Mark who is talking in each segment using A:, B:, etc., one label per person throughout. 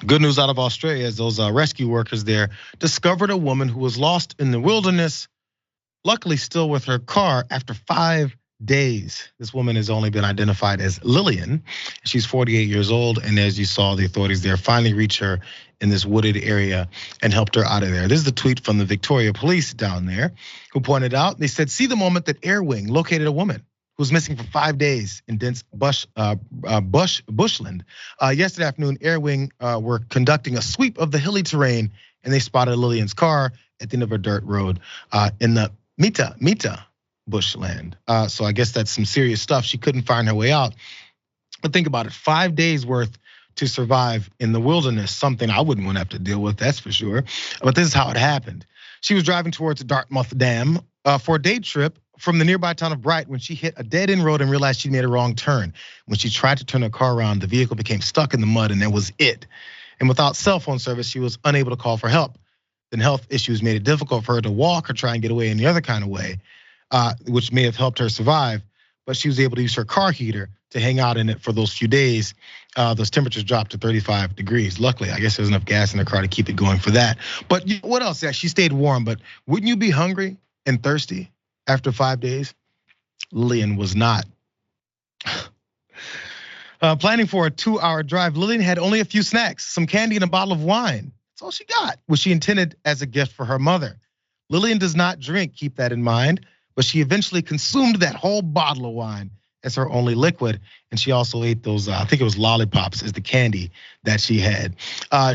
A: Good news out of Australia is those rescue workers there discovered a woman who was lost in the wilderness, luckily still with her car after 5 days. This woman has only been identified as Lillian. She's 48 years old, and as you saw, the authorities there finally reached her in this wooded area and helped her out of there. This is the tweet from the Victoria Police down there who pointed out, they said, see the moment that Air Wing located a woman who was missing for 5 days in dense Bushland. Yesterday afternoon, Air Wing were conducting a sweep of the hilly terrain, and they spotted Lillian's car at the end of a dirt road in the Mitta Mitta Bushland. So I guess that's some serious stuff. She couldn't find her way out. But think about it, 5 days worth to survive in the wilderness, something I wouldn't want to have to deal with, that's for sure. But this is how it happened. She was driving towards the Dartmouth Dam for a day trip from the nearby town of Bright when she hit a dead-end road and realized she made a wrong turn. When she tried to turn her car around, the vehicle became stuck in the mud, and that was it. And without cell phone service, she was unable to call for help. Then health issues made it difficult for her to walk or try and get away any other kind of way, which may have helped her survive. But she was able to use her car heater to hang out in it for those few days. Those temperatures dropped to 35 degrees. Luckily, I guess there's enough gas in her car to keep it going for that. But what else? Yeah, she stayed warm, but wouldn't you be hungry and thirsty after 5 days? Lillian was not. Planning for a 2-hour drive, Lillian had only a few snacks, some candy and a bottle of wine. That's all she got, which she intended as a gift for her mother. Lillian does not drink, keep that in mind, but she eventually consumed that whole bottle of wine as her only liquid. And she also ate those, I think it was lollipops as the candy that she had.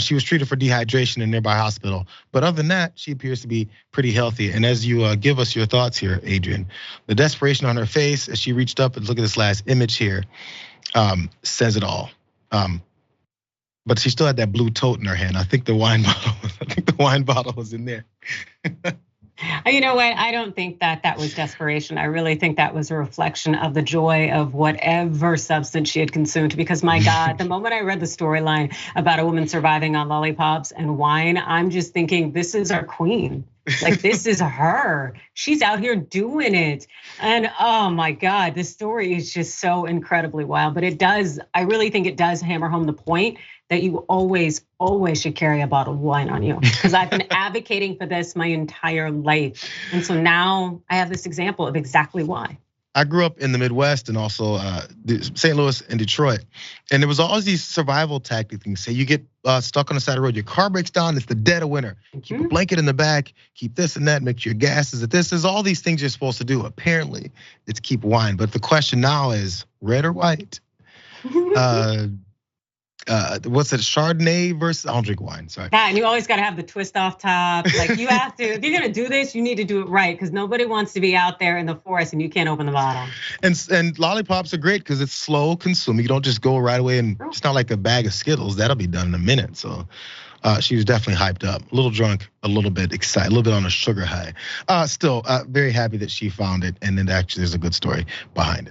A: She was treated for dehydration in a nearby hospital. But other than that, she appears to be pretty healthy. And as you give us your thoughts here, Adrian, the desperation on her face as she reached up and look at this last image here says it all. But she still had that blue tote in her hand. I think the wine bottle was in there.
B: You know what? I don't think that was desperation. I really think that was a reflection of the joy of whatever substance she had consumed. Because my God, the moment I read the storyline about a woman surviving on lollipops and wine, I'm just thinking, this is our queen. Like, this is her. She's out here doing it. And oh my God, this story is just so incredibly wild. But I really think it does hammer home the point that you always should carry a bottle of wine on you. Because I've been advocating for this my entire life. And so now I have this example of exactly why.
A: I grew up in the Midwest and also St. Louis and Detroit. And there was always these survival tactic things. Say you get stuck on the side of the road, your car breaks down, it's the dead of winter. Keep a blanket in the back, keep this and that, make sure your gas is at this. There's all these things you're supposed to do. Apparently, it's keep wine. But the question now is red or white? What's it, Chardonnay versus, I don't drink wine, sorry.
B: Yeah, and you always gotta have the twist off top. Like you have to, if you're gonna do this, you need to do it right, because nobody wants to be out there in the forest and you can't open the bottle.
A: And lollipops are great because it's slow consuming. You don't just go right away and it's not like a bag of Skittles, that'll be done in a minute. So she was definitely hyped up, a little drunk, a little bit excited, a little bit on a sugar high. Still very happy that she found it, and then actually there's a good story behind it.